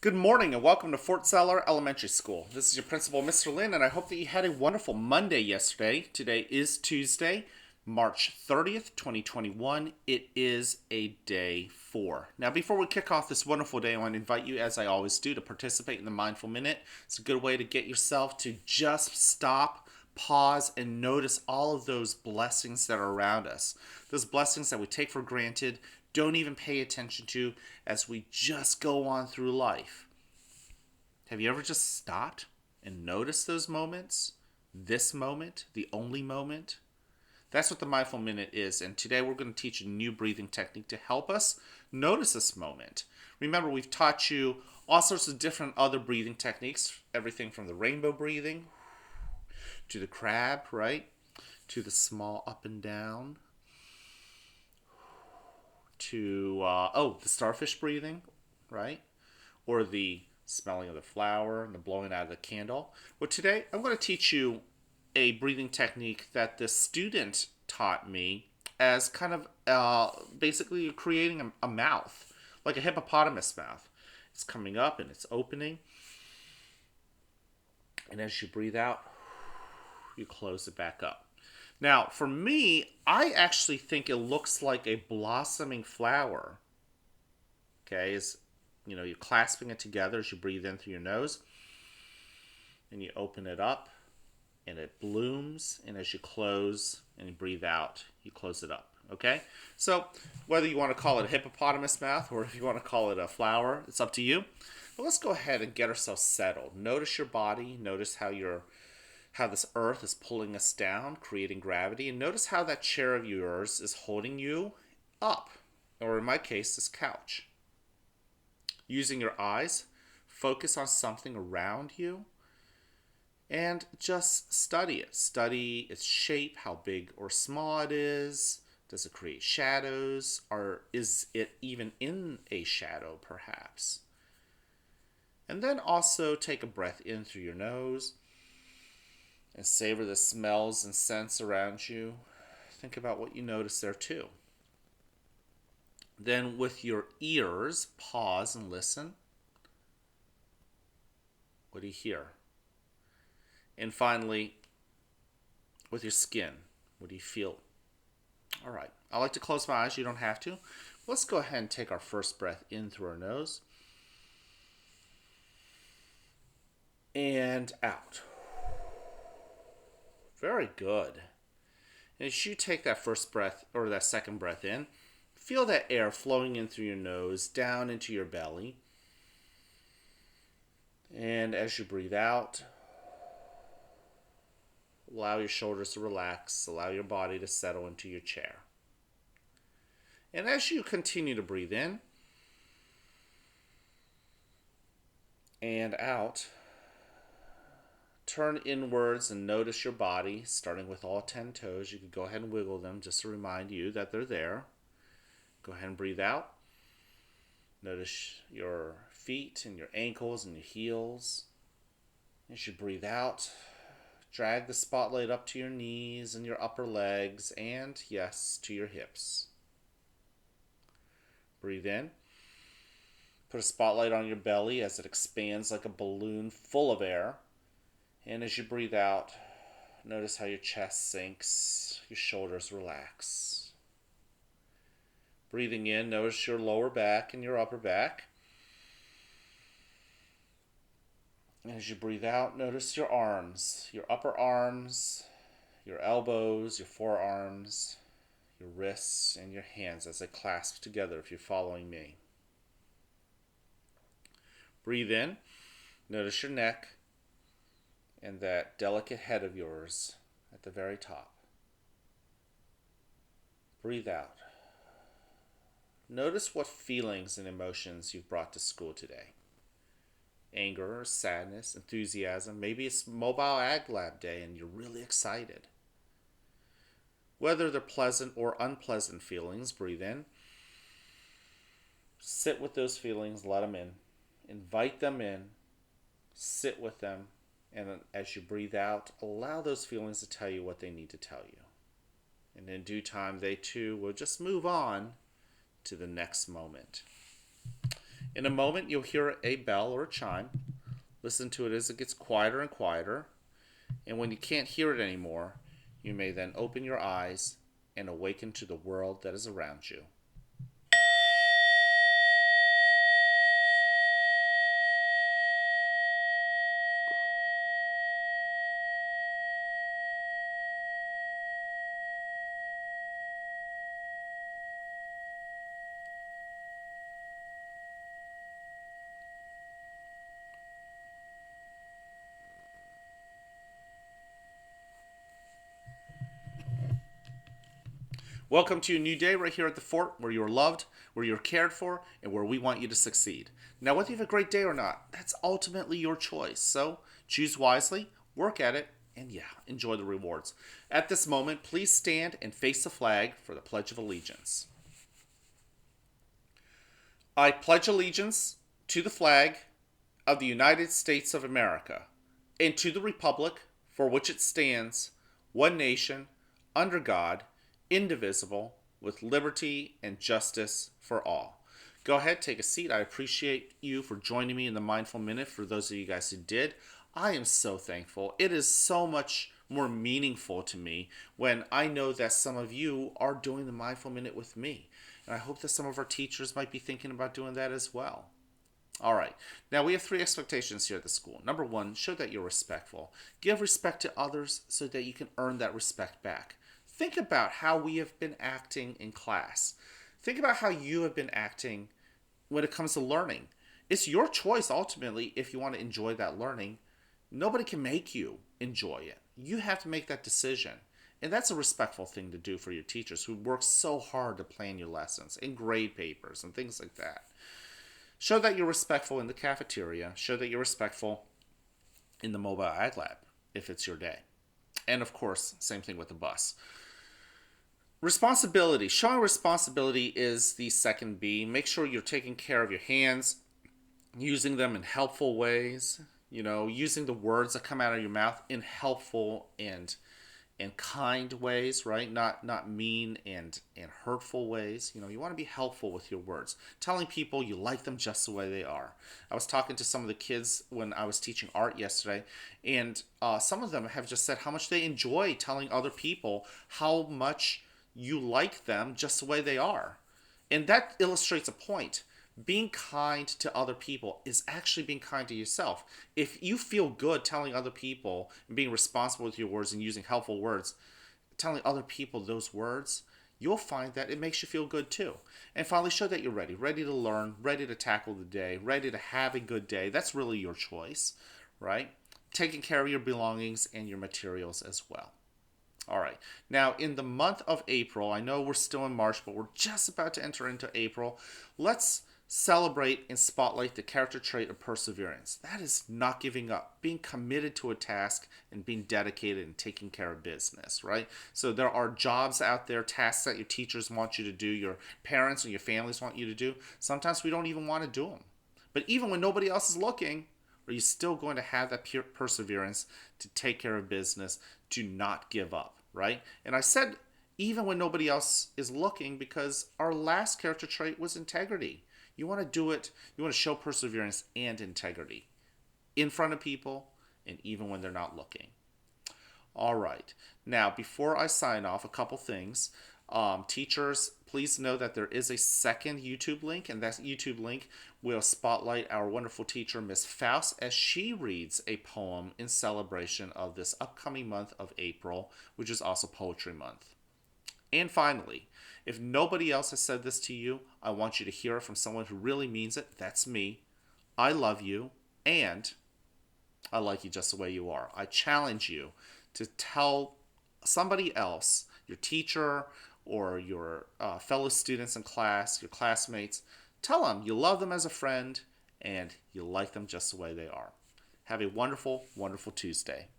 Good morning and welcome to Fort Zeller Elementary School. This is your principal, Mr. Lynn, and I hope that you had a wonderful Monday yesterday. Today is Tuesday, March 30th, 2021. It is a day 4. Now, before we kick off this wonderful day, I want to invite you, as I always do, to participate in the Mindful Minute. It's a good way to get yourself to just stop, pause, and notice all of those blessings that are around us. Those blessings that we take for granted, don't even pay attention to as we just go on through life. Have you ever just stopped and noticed those moments? This moment, the only moment? That's what the Mindful Minute is, and today we're going to teach a new breathing technique to help us notice this moment. Remember, we've taught you all sorts of different other breathing techniques, everything from the rainbow breathing to the crab, right? To the small up and down, to the starfish breathing, right? Or the smelling of the flower and the blowing out of the candle. Well, today I'm going to teach you a breathing technique that the student taught me as kind of basically creating a mouth, like a hippopotamus mouth. It's coming up and it's opening. And as you breathe out, you close it back up. Now, for me, I actually think it looks like a blossoming flower. Okay, you're clasping it together as you breathe in through your nose, and you open it up, and it blooms. And as you close and you breathe out, you close it up. Okay, so whether you want to call it a hippopotamus mouth or if you want to call it a flower, it's up to you. But let's go ahead and get ourselves settled. Notice your body. Notice how this earth is pulling us down, creating gravity. And notice how that chair of yours is holding you up, or in my case, this couch. Using your eyes, focus on something around you, and just study it. Study its shape, how big or small it is. Does it create shadows, or is it even in a shadow, perhaps? And then also take a breath in through your nose and savor the smells and scents around you. Think about what you notice there too. Then with your ears, pause and listen. What do you hear? And finally, with your skin, what do you feel? All right, I like to close my eyes. You don't have to. Let's go ahead and take our first breath in through our nose and out. Very good. And as you take that first breath or that second breath in, feel that air flowing in through your nose, down into your belly. And as you breathe out, allow your shoulders to relax, allow your body to settle into your chair. And as you continue to breathe in and out, turn inwards and notice your body, starting with all 10 toes. You could go ahead and wiggle them just to remind you that they're there. Go ahead and breathe out. Notice your feet and your ankles and your heels. As you breathe out, drag the spotlight up to your knees and your upper legs and, yes, to your hips. Breathe in. Put a spotlight on your belly as it expands like a balloon full of air. And as you breathe out, notice how your chest sinks, your shoulders relax. Breathing in, notice your lower back and your upper back. And as you breathe out, notice your arms, your upper arms, your elbows, your forearms, your wrists, and your hands as they clasp together if you're following me. Breathe in, notice your neck and that delicate head of yours at the very top. Breathe out. Notice what feelings and emotions you've brought to school today. Anger, sadness, enthusiasm. Maybe it's Mobile Ag Lab Day and you're really excited. Whether they're pleasant or unpleasant feelings, breathe in. Sit with those feelings, let them in. Invite them in. Sit with them. And as you breathe out, allow those feelings to tell you what they need to tell you. And in due time, they too will just move on to the next moment. In a moment, you'll hear a bell or a chime. Listen to it as it gets quieter and quieter. And when you can't hear it anymore, you may then open your eyes and awaken to the world that is around you. Welcome to a new day right here at the fort where you're loved, where you're cared for, and where we want you to succeed. Now, whether you have a great day or not, that's ultimately your choice. So choose wisely, work at it, and yeah, enjoy the rewards. At this moment, please stand and face the flag for the Pledge of Allegiance. I pledge allegiance to the flag of the United States of America and to the republic for which it stands, one nation, under God, indivisible, with liberty and justice for all. Go ahead, take a seat. I appreciate you for joining me in the Mindful Minute. For those of you guys who did, I am so thankful. It is so much more meaningful to me when I know that some of you are doing the Mindful Minute with me. And I hope that some of our teachers might be thinking about doing that as well. All right. Now, we have 3 expectations here at the school. Number 1, show that you're respectful. Give respect to others so that you can earn that respect back. Think about how we have been acting in class. Think about how you have been acting when it comes to learning. It's your choice ultimately if you want to enjoy that learning. Nobody can make you enjoy it. You have to make that decision. And that's a respectful thing to do for your teachers who work so hard to plan your lessons and grade papers and things like that. Show that you're respectful in the cafeteria. Show that you're respectful in the mobile ag lab if it's your day. And of course, same thing with the bus. Responsibility. Showing responsibility is the second B. Make sure you're taking care of your hands, using them in helpful ways, using the words that come out of your mouth in helpful and kind ways, right? Not mean and hurtful ways. You want to be helpful with your words. Telling people you like them just the way they are. I was talking to some of the kids when I was teaching art yesterday, and some of them have just said how much they enjoy telling other people how much you like them just the way they are. And that illustrates a point. Being kind to other people is actually being kind to yourself. If you feel good telling other people and being responsible with your words and using helpful words, telling other people those words, you'll find that it makes you feel good too. And finally, show that you're ready to learn, ready to tackle the day, ready to have a good day. That's really your choice, right? Taking care of your belongings and your materials as well. All right. Now, in the month of April, I know we're still in March, but we're just about to enter into April. Let's celebrate and spotlight the character trait of perseverance. That is not giving up, being committed to a task and being dedicated and taking care of business, right? So there are jobs out there, tasks that your teachers want you to do, your parents or your families want you to do. Sometimes we don't even want to do them. But even when nobody else is looking, are you still going to have that perseverance to take care of business, to not give up, right? And I said even when nobody else is looking because our last character trait was integrity. You want to do it, you want to show perseverance and integrity in front of people and even when they're not looking. All right. Now, before I sign off, a couple things. Teachers, please know that there is a second YouTube link, and that YouTube link will spotlight our wonderful teacher, Miss Faust, as she reads a poem in celebration of this upcoming month of April, which is also Poetry Month. And finally, if nobody else has said this to you, I want you to hear it from someone who really means it. That's me. I love you, and I like you just the way you are. I challenge you to tell somebody else, your teacher or your fellow students in class, your classmates, tell them you love them as a friend and you like them just the way they are. Have a wonderful, wonderful Tuesday.